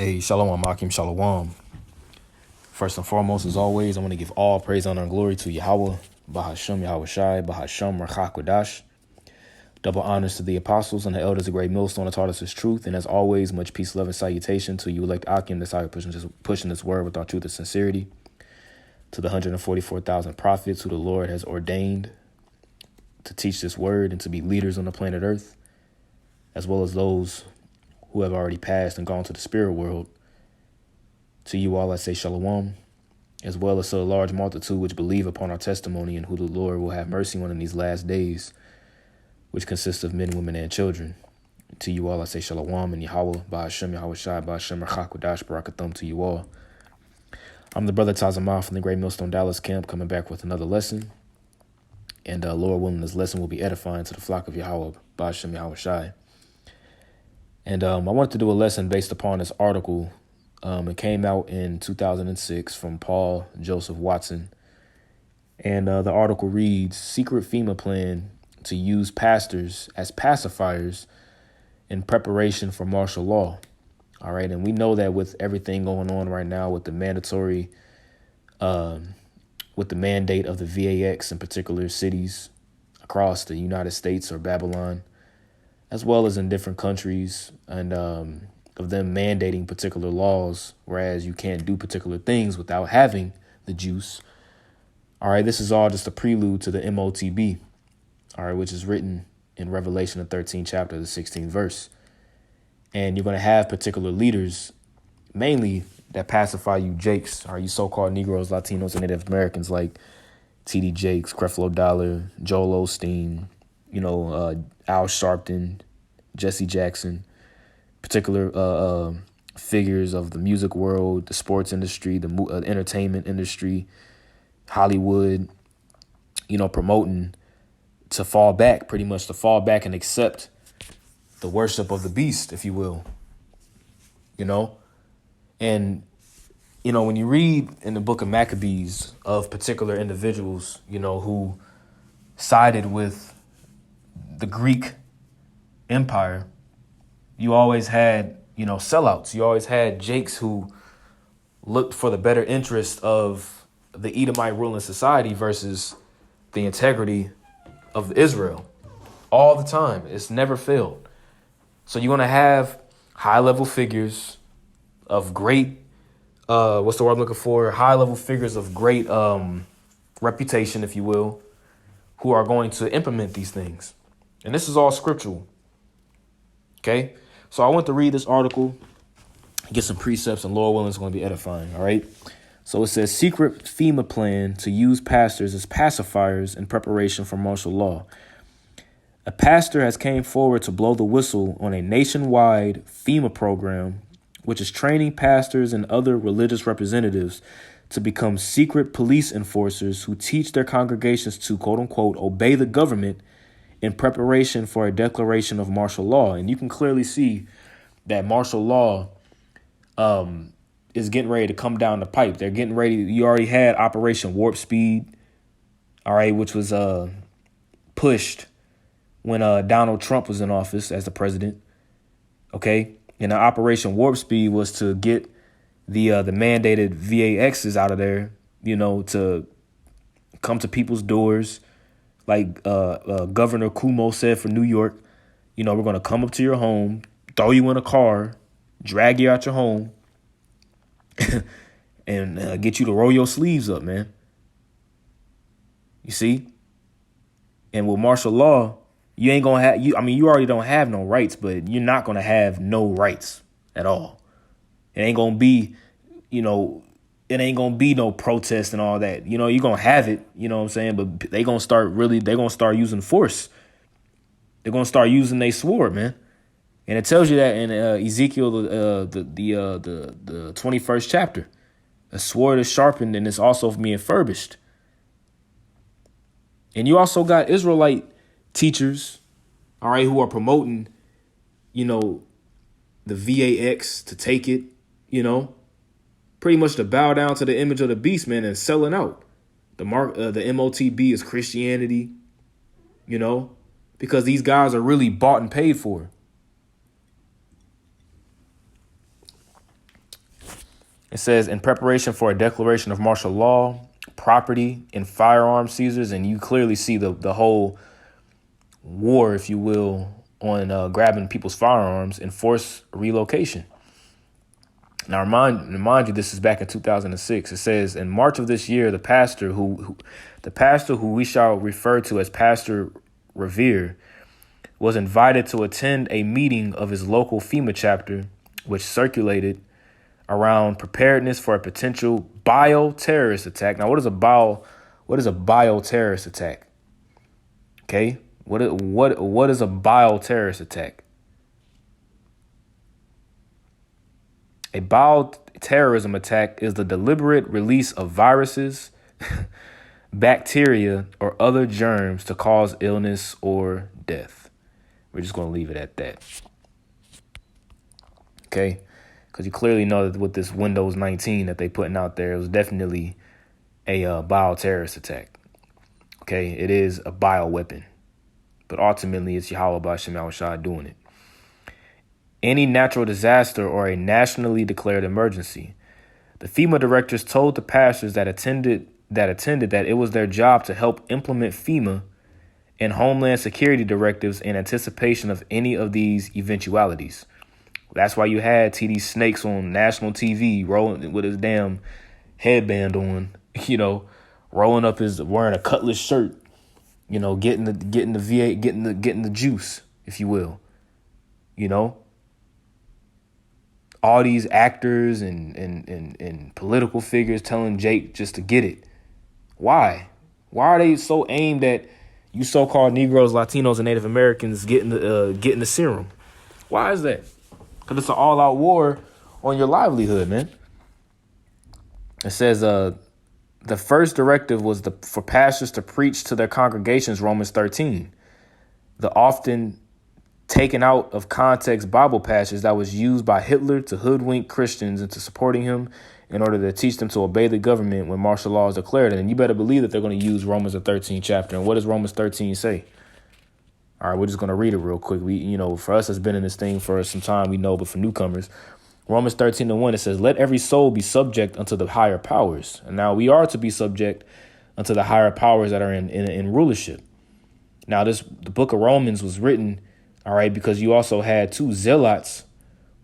Hey, Shalom, Akim, Shalom. First and foremost, as always, I want to give all praise, honor, and glory to Yahweh, Bahashem, Yahweh Shai, Bahashem, Rachak Kodash. Double honors to the apostles and the elders of Great Millstone that taught us his truth. And as always, much peace, love, and salutation to you, elect Akim, that's how you're pushing this word with our truth and sincerity. To the 144,000 prophets who the Lord has ordained to teach this word and to be leaders on the planet Earth, as well as those who have already passed and gone to the spirit world. To you all I say shalom, as well as to a large multitude which believe upon our testimony and who the Lord will have mercy on in these last days, which consists of men, women, and children. To you all I say shalom and Yahweh, Ba'ashem, Yahweh Shai, Ba'ashem, Rachak Kodash, Barakathum to you all. I'm the brother Tazamah from the Great Millstone Dallas camp, coming back with another lesson. And Lord willing, this lesson will be edifying to the flock of Yahweh, Ba'ashem, Yahweh Shai. And I wanted to do a lesson based upon this article. It came out in 2006 from Paul Joseph Watson. And the article reads, Secret FEMA Plan to Use Pastors as Pacifiers in Preparation for Martial Law. All right. And we know that with everything going on right now with the mandate of the VAX in particular cities across the United States or Babylon, as well as in different countries, and of them mandating particular laws, whereas you can't do particular things without having the juice. All right, this is all just a prelude to the MOTB, all right, which is written in Revelation, the 13th chapter, the 16th verse. And you're going to have particular leaders, mainly that pacify you Jakes, or you so-called Negroes, Latinos, and Native Americans like T.D. Jakes, Creflo Dollar, Joel Osteen, Al Sharpton, Jesse Jackson, particular figures of the music world, the sports industry, the entertainment industry, Hollywood, promoting to fall back and accept the worship of the beast, if you will, And, when you read in the book of Maccabees of particular individuals, who sided with the Greek Empire, you always had, sellouts. You always had Jakes who looked for the better interest of the Edomite ruling society versus the integrity of Israel. All the time. It's never failed. So you're going to have high-level figures of great, what's the word I'm looking for? High-level figures of great reputation, if you will, who are going to implement these things. And this is all scriptural. Okay? So I want to read this article, get some precepts, and Lord willing, it's going to be edifying. All right? So it says, Secret FEMA Plan to Use Pastors as Pacifiers in Preparation for Martial Law. A pastor has came forward to blow the whistle on a nationwide FEMA program, which is training pastors and other religious representatives to become secret police enforcers who teach their congregations to, quote unquote, obey the government in preparation for a declaration of martial law. And you can clearly see that martial law is getting ready to come down the pipe. They're getting ready. You already had Operation Warp Speed, all right, which was pushed when Donald Trump was in office as the president. OK, and the Operation Warp Speed was to get the mandated VAXs out of there, to come to people's doors. Like Governor Cuomo said for New York, we're going to come up to your home, throw you in a car, drag you out your home, and get you to roll your sleeves up, man. You see? And with martial law, you ain't going to have, you already don't have no rights, but you're not going to have no rights at all. It ain't going to be, it ain't going to be no protest and all that. You're going to have it, you know what I'm saying? But they're going to start using force. They're going to start using their sword, man. And it tells you that in Ezekiel, the 21st chapter. A sword is sharpened and it's also being furbished. And you also got Israelite teachers, all right, who are promoting, the VAX to take it, pretty much to bow down to the image of the beast, man, and selling out. The MOTB is Christianity, because these guys are really bought and paid for. It says, in preparation for a declaration of martial law, property, and firearm seizures. And you clearly see the whole war, if you will, on grabbing people's firearms and forced relocation. Now, remind you, this is back in 2006. It says, in March of this year, the pastor who we shall refer to as Pastor Revere was invited to attend a meeting of his local FEMA chapter, which circulated around preparedness for a potential bioterrorist attack. Now, what is a bioterrorist attack? Okay, what is a bioterrorist attack? A bioterrorism attack is the deliberate release of viruses, bacteria, or other germs to cause illness or death. We're just going to leave it at that. Okay? Because you clearly know that with this Windows 19 that they putting out there, it was definitely a bioterrorist attack. Okay? It is a bioweapon. But ultimately, it's Yahweh Ba'ashem Yahushua doing it. Any natural disaster or a nationally declared emergency. The FEMA directors told the pastors that attended that it was their job to help implement FEMA and Homeland Security directives in anticipation of any of these eventualities. That's why you had TD Snakes on national TV rolling with his damn headband on, rolling up wearing a Cutlass shirt, getting the V8, getting the juice, if you will, all these actors and political figures telling Jake just to get it. Why? Why are they so aimed at you so-called Negroes, Latinos, and Native Americans getting the serum? Why is that? Because it's an all-out war on your livelihood, man. It says the first directive was for pastors to preach to their congregations, Romans 13. The often taken out of context Bible passage that was used by Hitler to hoodwink Christians into supporting him in order to teach them to obey the government when martial law is declared. And you better believe that they're going to use Romans the 13th chapter. And what does Romans 13 say? All right, we're just going to read it real quick. For us that's been in this thing for some time, we know, but for newcomers, Romans 13:1, it says, let every soul be subject unto the higher powers. And now we are to be subject unto the higher powers that are in rulership. Now, the book of Romans was written, all right, because you also had two zealots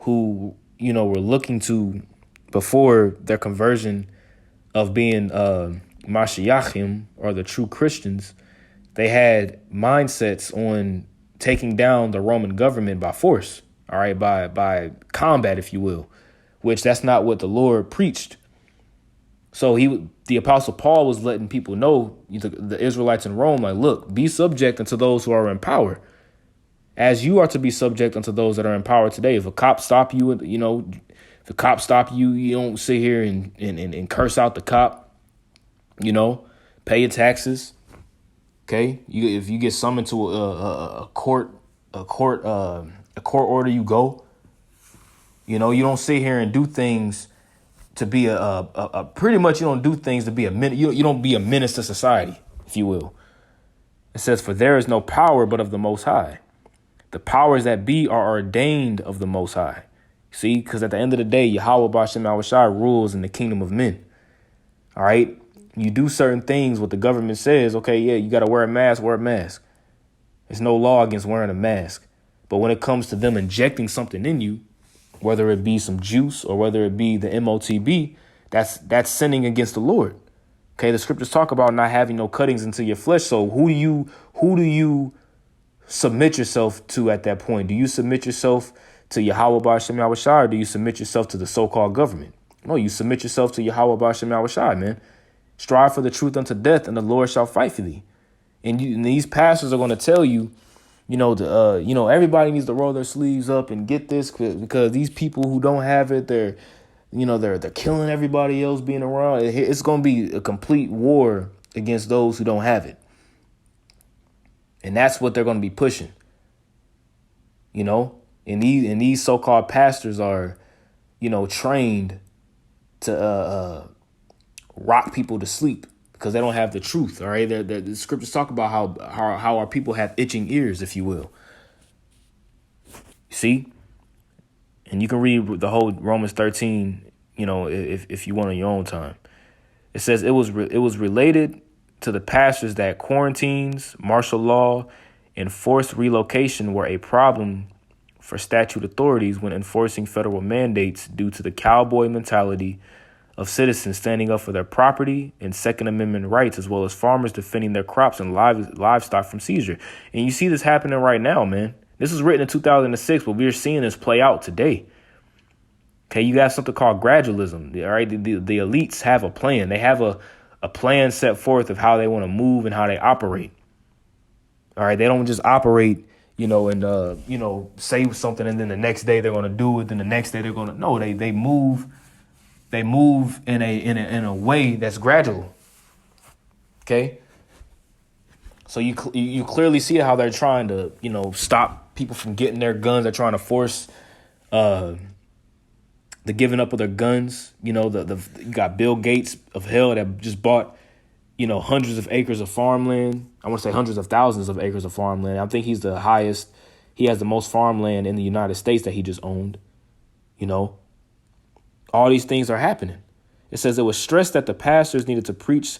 who, were looking to, before their conversion of being Mashiachim, or the true Christians, they had mindsets on taking down the Roman government by force, all right, by combat, if you will, which that's not what the Lord preached. So the Apostle Paul was letting people know, the Israelites in Rome, like, look, be subject unto those who are in power, as you are to be subject unto those that are in power today. If a cop stop you, you don't sit here and curse out the cop. Pay your taxes. Okay, if you get summoned to a court order, you go. You don't sit here and do things to be pretty much. You don't do things to be you don't be a menace to society, if you will. It says, for there is no power but of the Most High. The powers that be are ordained of the Most High. See, because at the end of the day, Yahweh Ba'ashem Yahushua rules in the kingdom of men. All right. You do certain things, what the government says, okay, yeah, you got to wear a mask, wear a mask. There's no law against wearing a mask. But when it comes to them injecting something in you, whether it be some juice or whether it be the MOTB, that's sinning against the Lord. Okay, the scriptures talk about not having no cuttings into your flesh. So who do you submit yourself to at that point? Do you submit yourself to Yahweh Ba'ashem Yahushua, or do you submit yourself to the so-called government? No, you submit yourself to Yahweh Ba'ashem Yahushua, man. Strive for the truth unto death, and the Lord shall fight for thee. And these pastors are going to tell you, everybody needs to roll their sleeves up and get this, because these people who don't have it, they're killing everybody else being around. It's going to be a complete war against those who don't have it. And that's what they're going to be pushing. And these so-called pastors are, trained to rock people to sleep because they don't have the truth. All right. The scriptures talk about how our people have itching ears, if you will. See? And you can read the whole Romans 13, if you want on your own time. It says it was related to the pastors that quarantines, martial law, and forced relocation were a problem for statute authorities when enforcing federal mandates due to the cowboy mentality of citizens standing up for their property and Second Amendment rights, as well as farmers defending their crops and livestock from seizure. And you see this happening right now, man. This was written in 2006, but we're seeing this play out today. Okay, you have something called gradualism. All right, the elites have a plan. They have a plan set forth of how they want to move and how they operate. All right, they don't just operate, and say something and then the next day they're going to do it. Then the next day they're going to no. They move. They move in a way that's gradual. Okay, so you clearly see how they're trying to stop people from getting their guns. They're trying to force the giving up of their guns. You got Bill Gates of hell that just bought hundreds of acres of farmland. I want to say hundreds of thousands of acres of farmland. I think he's the highest. He has the most farmland in the United States that he just owned. All these things are happening. It says it was stressed that the pastors needed to preach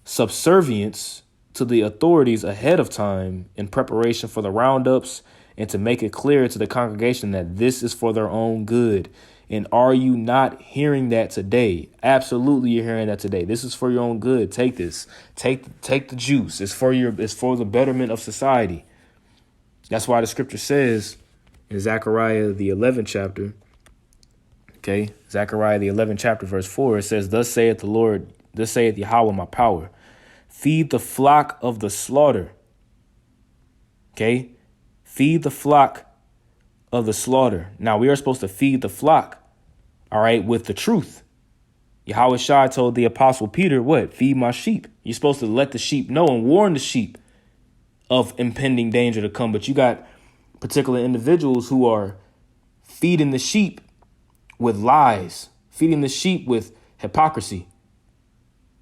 subservience to the authorities ahead of time in preparation for the roundups and to make it clear to the congregation that this is for their own good. And are you not hearing that today? Absolutely, you're hearing that today. This is for your own good. Take this. Take the juice. It's for the betterment of society. That's why the scripture says in Zechariah the 11th chapter. Okay, Zechariah the 11th chapter, verse 4, it says, "Thus saith the Lord, thus saith Yahweh my power, feed the flock of the slaughter." Okay, feed the flock of the slaughter. Now we are supposed to feed the flock, all right, with the truth. Yahweh Shai told the apostle Peter, what? Feed my sheep. You're supposed to let the sheep know and warn the sheep of impending danger to come. But you got particular individuals who are feeding the sheep with lies, feeding the sheep with hypocrisy,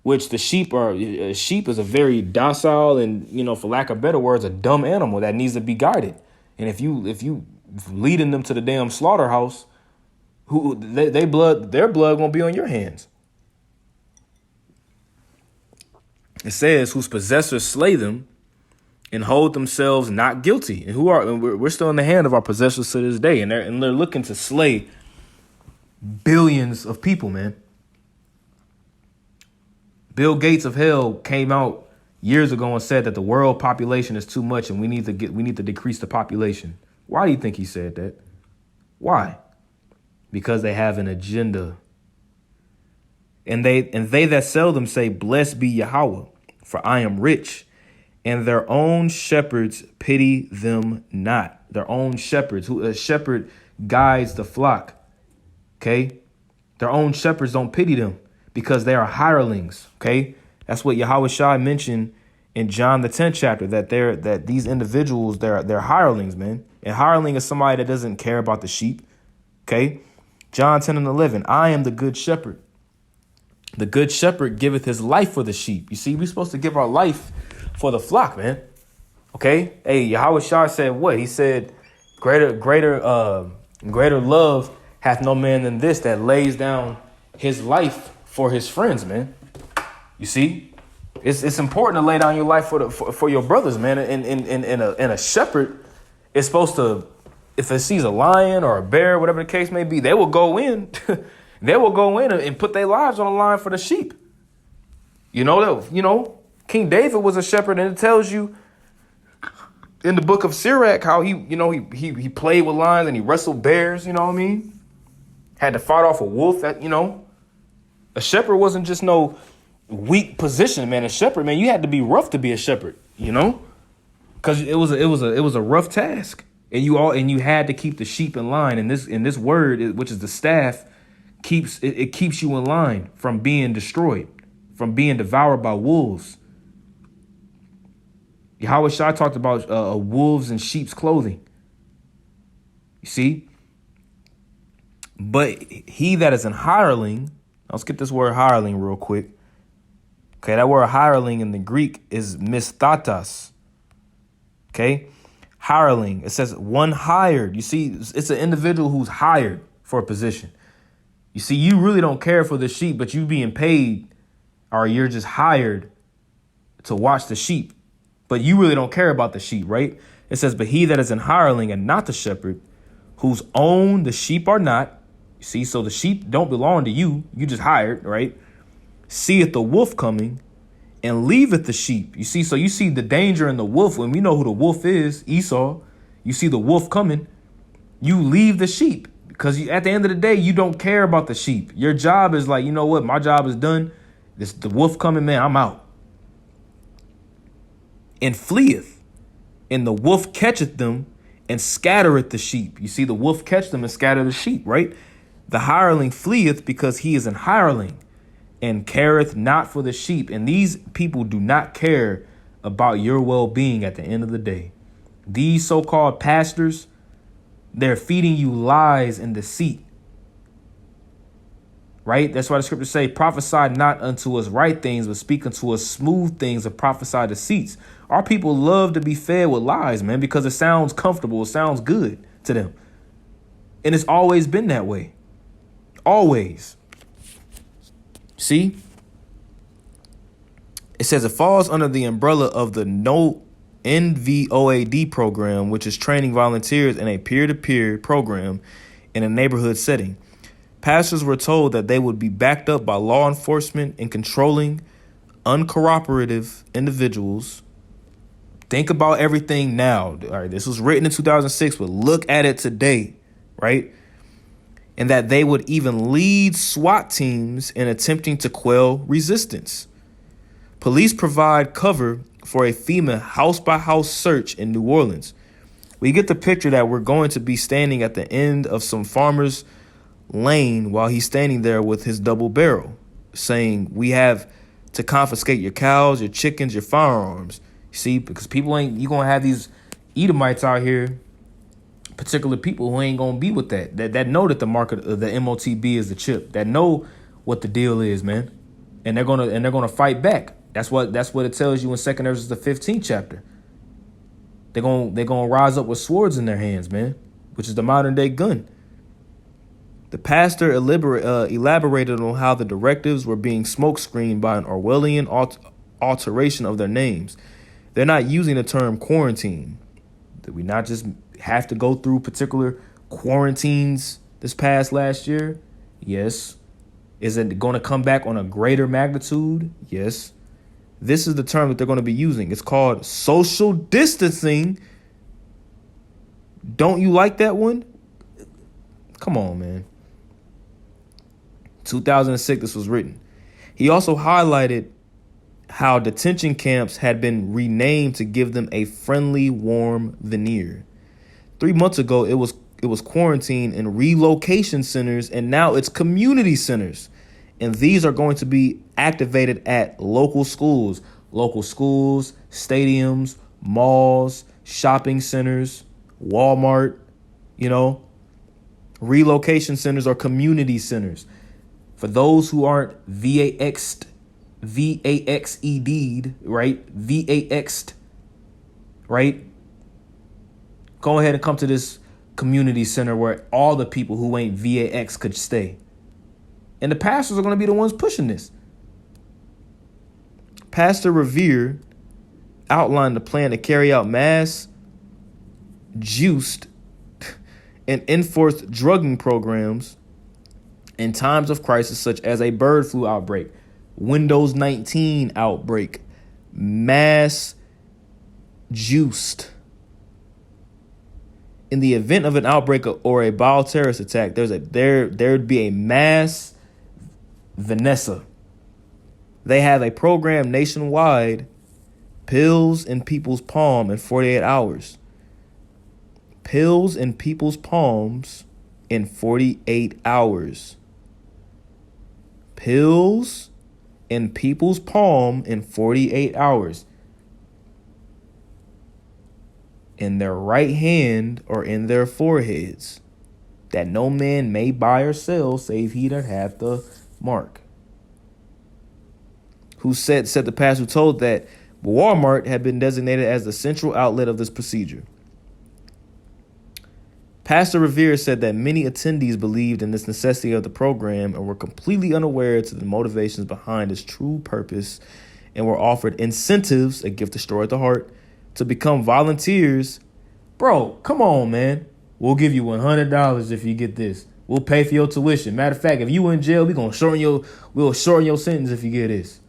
which the sheep is a very docile and, for lack of better words, a dumb animal that needs to be guarded. And if you leading them to the damn slaughterhouse, their blood won't be on your hands. It says, whose possessors slay them and hold themselves not guilty. And we're still in the hand of our possessors to this day. And they're looking to slay billions of people, man. Bill Gates of hell came out years ago and said that the world population is too much and we need to decrease the population. Why do you think he said that? Why? Because they have an agenda. And they that sell them say, "Blessed be Yahweh, for I am rich." And their own shepherds pity them not. Their own shepherds. A shepherd guides the flock. Okay, their own shepherds don't pity them because they are hirelings. Okay, that's what Yahweh Shai mentioned in John the 10th chapter, that these individuals, they're hirelings, man. And hireling is somebody that doesn't care about the sheep. Okay, John 10:11. I am the good shepherd. The good shepherd giveth his life for the sheep. You see, we're supposed to give our life for the flock, man. Okay, hey, Yahweh Shai said what? He said, greater love hath no man than this, that lays down his life for his friends, man. You see, it's important to lay down your life for your brothers, man. And a shepherd is supposed to, if it sees a lion or a bear, whatever the case may be, they will go in. They will go in and put their lives on the line for the sheep. King David was a shepherd, and it tells you in the book of Sirach how he played with lions and he wrestled bears. You know what I mean? Had to fight off a wolf. A shepherd wasn't just no weak position, man. A shepherd, man, you had to be rough to be a shepherd. Because it was a rough task, and you had to keep the sheep in line. And this word, which is the staff, keeps you in line from being destroyed, from being devoured by wolves. Yahweh Shai talked about wolves in sheep's clothing. You see? But he that is an hireling, let's get this word hireling real quick. Okay, that word hireling in the Greek is mistatas. Okay, hireling. It says one hired. You see, it's an individual who's hired for a position. You see, you really don't care for the sheep, but you being paid, or you're just hired to watch the sheep, but you really don't care about the sheep, right? It says, but he that is an hireling and not the shepherd, whose own the sheep are not. You see, so the sheep don't belong to you. You just hired, right? Seeth the wolf coming and leaveth the sheep. You see, so you see the danger in the wolf. When we know who the wolf is, Esau, you see the wolf coming, you leave the sheep because at the end of the day, you don't care about the sheep. Your job is like, you know what? My job is done. This the wolf coming, man, I'm out. And fleeth, and the wolf catcheth them and scattereth the sheep. You see, the wolf catch them and scatter the sheep, right? The hireling fleeth because he is an hireling and careth not for the sheep. And these people do not care about your well-being at the end of the day. These so-called pastors, they're feeding you lies and deceit. Right? That's why the scriptures say, prophesy not unto us right things, but speak unto us smooth things and prophesy deceits. Our people love to be fed with lies, man, because it sounds comfortable. It sounds good to them. And it's always been that way. Always. See? It says it falls under the umbrella of the No NVOAD program, which is training volunteers in a peer-to-peer program in a neighborhood setting. Pastors were told that they would be backed up by law enforcement in controlling uncooperative individuals. Think about everything now. All right, this was written in 2006, but look at it today, right? And that they would even lead SWAT teams in attempting to quell resistance. Police provide cover for a FEMA house-by-house search in New Orleans. We get the picture that we're going to be standing at the end of some farmer's lane while he's standing there with his double barrel, saying, we have to confiscate your cows, your chickens, your firearms. See, because people you're going to have these Edomites out here, particular people who ain't going to be with that know that the market of the MOTB is the chip, that know what the deal is, man. And they're going to fight back. That's what it tells you in 2 Ezra, the 15th chapter. They're going to rise up with swords in their hands, man, which is the modern day gun. The pastor elaborated on how the directives were being smokescreened by an Orwellian alteration of their names. They're not using the term quarantine. Did we not just have to go through particular quarantines this past last year? Yes. Is it going to come back on a greater magnitude? Yes. This is the term that they're going to be using. It's called social distancing. Don't you like that one? Come on, man. 2006, this was written. He also highlighted how detention camps had been renamed to give them a friendly, warm veneer. 3 months ago, it was quarantine in relocation centers, and now it's community centers. And these are going to be activated at local schools, stadiums, malls, shopping centers, Walmart, relocation centers or community centers. For those who aren't VAX'd, right? VAX'd, right? Go ahead and come to this community center where all the people who ain't VAX could stay. And the pastors are going to be the ones pushing this. Pastor Revere outlined a plan to carry out mass juiced and enforced drugging programs in times of crisis, such as a bird flu outbreak, Windows 19 outbreak, mass juiced. In the event of an outbreak or a bioterrorist attack, there'd be a mass Vanessa. They have a program nationwide, pills in people's palm in 48 hours. Pills in people's palms in 48 hours. Pills in people's palm in 48 hours. In their right hand or in their foreheads, that no man may buy or sell, save he that hath the mark. Who said the pastor who told that Walmart had been designated as the central outlet of this procedure. Pastor Revere said that many attendees believed in this necessity of the program and were completely unaware to the motivations behind its true purpose and were offered incentives, a gift destroyed the heart, to become volunteers. Bro, come on, man. We'll give you $100 if you get this. We'll pay for your tuition. Matter of fact, if you in jail, we'll shorten your sentence if you get this.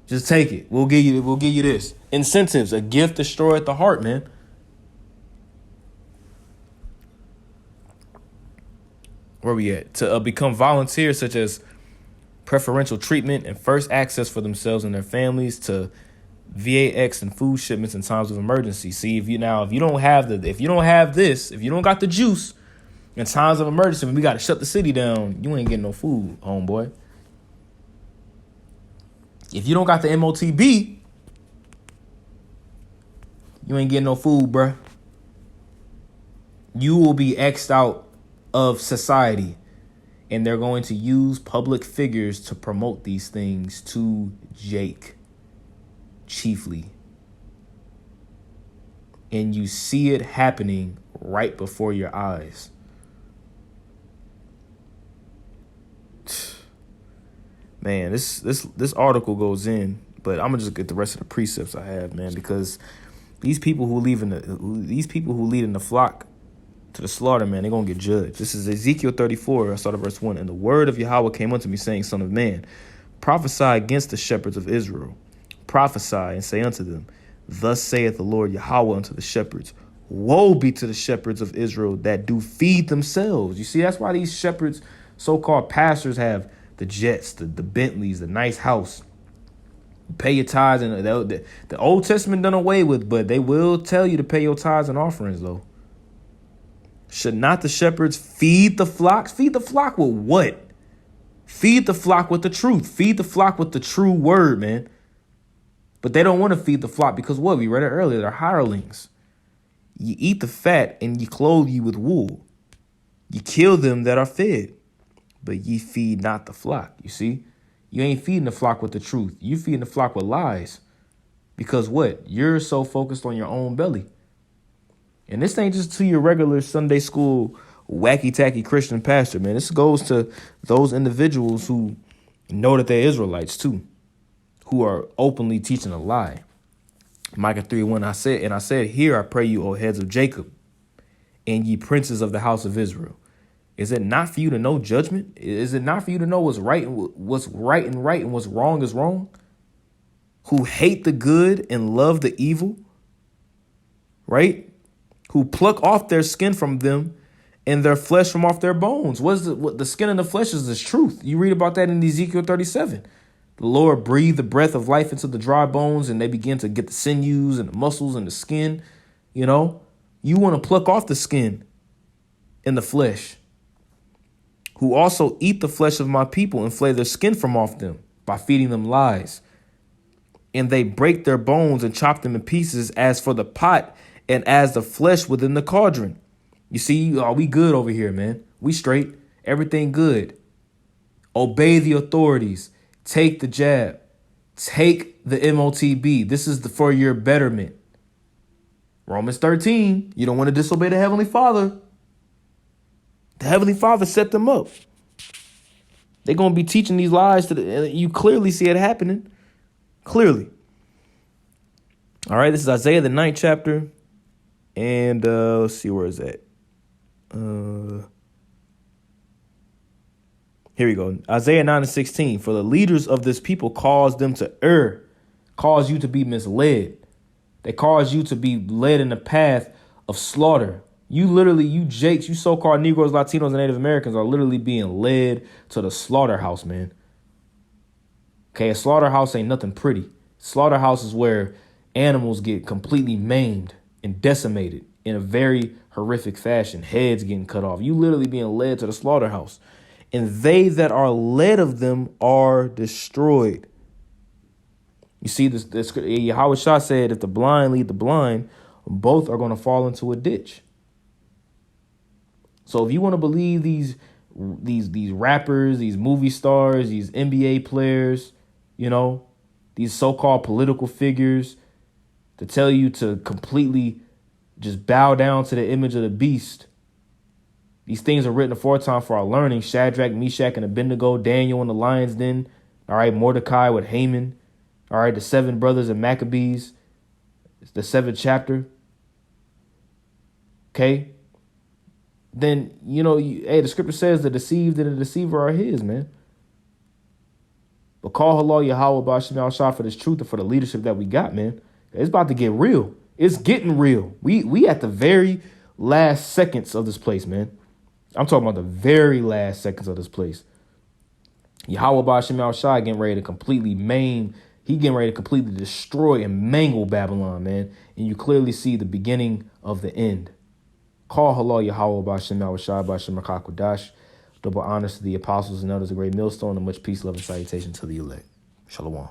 Just take it. We'll give you this. Incentives, a gift destroyed the heart, man. Where we at? To become volunteers, such as preferential treatment and first access for themselves and their families to VAX and food shipments in times of emergency. See, if you don't got the juice in times of emergency, when we got to shut the city down, you ain't getting no food, homeboy. If you don't got the MOTB, you ain't getting no food, bruh. You will be X'd out of society, and they're going to use public figures to promote these things to Jake, chiefly. And you see it happening right before your eyes. Man, this article goes in, but I'm gonna just get the rest of the precepts I have, man, because these people who lead in the flock to the slaughter, man, they're gonna get judged. This is Ezekiel 34. I started verse 1. And the word of Yahweh came unto me, saying, Son of man, prophesy against the shepherds of Israel. Prophesy and say unto them, Thus saith the Lord Yahweh unto the shepherds, Woe be to the shepherds of Israel that do feed themselves. You see, that's why these shepherds, so-called pastors, have the jets, the Bentleys, the nice house. Pay your tithes, and the Old Testament done away with, but they will tell you to pay your tithes and offerings, though. Should not the shepherds feed the flocks? Feed the flock with what? Feed the flock with the truth. Feed the flock with the true word, man. But they don't want to feed the flock because what? We read it earlier. They're hirelings. You eat the fat and you clothe you with wool. You kill them that are fed, but ye feed not the flock. You see? You ain't feeding the flock with the truth. You feeding the flock with lies. Because what? You're so focused on your own belly. And this ain't just to your regular Sunday school wacky-tacky Christian pastor, man. This goes to those individuals who know that they're Israelites too, who are openly teaching a lie. Micah 3:1, I said, Hear, I pray you, O heads of Jacob, and ye princes of the house of Israel. Is it not for you to know judgment? Is it not for you to know what's right and right and what's wrong is wrong? Who hate the good and love the evil, right? Who pluck off their skin from them and their flesh from off their bones. What the skin and the flesh is this truth. You read about that in Ezekiel 37. The Lord breathed the breath of life into the dry bones, and they begin to get the sinews and the muscles and the skin. You know, you want to pluck off the skin and the flesh. Who also eat the flesh of my people and flay their skin from off them by feeding them lies. And they break their bones and chop them in pieces as for the pot and as the flesh within the cauldron. You see, we good over here, man. We straight. Everything good. Obey the authorities. Take the jab. Take the MOTB. This is for your betterment. Romans 13. You don't want to disobey the Heavenly Father. The Heavenly Father set them up. They're going to be teaching these lies you clearly see it happening. Clearly. All right, this is Isaiah, the 9th chapter. And let's see, where is that? Here we go. Isaiah 9:16. For the leaders of this people cause them to err, cause you to be misled. They cause you to be led in the path of slaughter. You Jakes, you so-called Negroes, Latinos, and Native Americans are literally being led to the slaughterhouse, man. Okay, a slaughterhouse ain't nothing pretty. Slaughterhouse is where animals get completely maimed and decimated in a very horrific fashion. Heads getting cut off. You literally being led to the slaughterhouse. And they that are led of them are destroyed. You see, this Yahweh Shah said, if the blind lead the blind, both are going to fall into a ditch. So if you want to believe these rappers, these movie stars, these NBA players, you know, these so-called political figures to tell you to completely just bow down to the image of the beast. These things are written aforetime for our learning. Shadrach, Meshach, and Abednego, Daniel in the lion's den. All right, Mordecai with Haman. All right, the 7 brothers of Maccabees. It's the 7th chapter. Okay. Then, the scripture says the deceived and the deceiver are his, man. But call Halal Yahweh Ba'Shem Yahushua for this truth and for the leadership that we got, man. It's about to get real. It's getting real. We at the very last seconds of this place, man. I'm talking about the very last seconds of this place. Yahweh Ba'Shem Yahushua getting ready to completely maim. He getting ready to completely destroy and mangle Babylon, man. And you clearly see the beginning of the end. Call Halal Yahweh Ba'Shem Yahushua Ba'Shem Rakakwadash. Double honors to the apostles and elders, a great millstone, and much peace, love, and salutation to the elect. Shalom.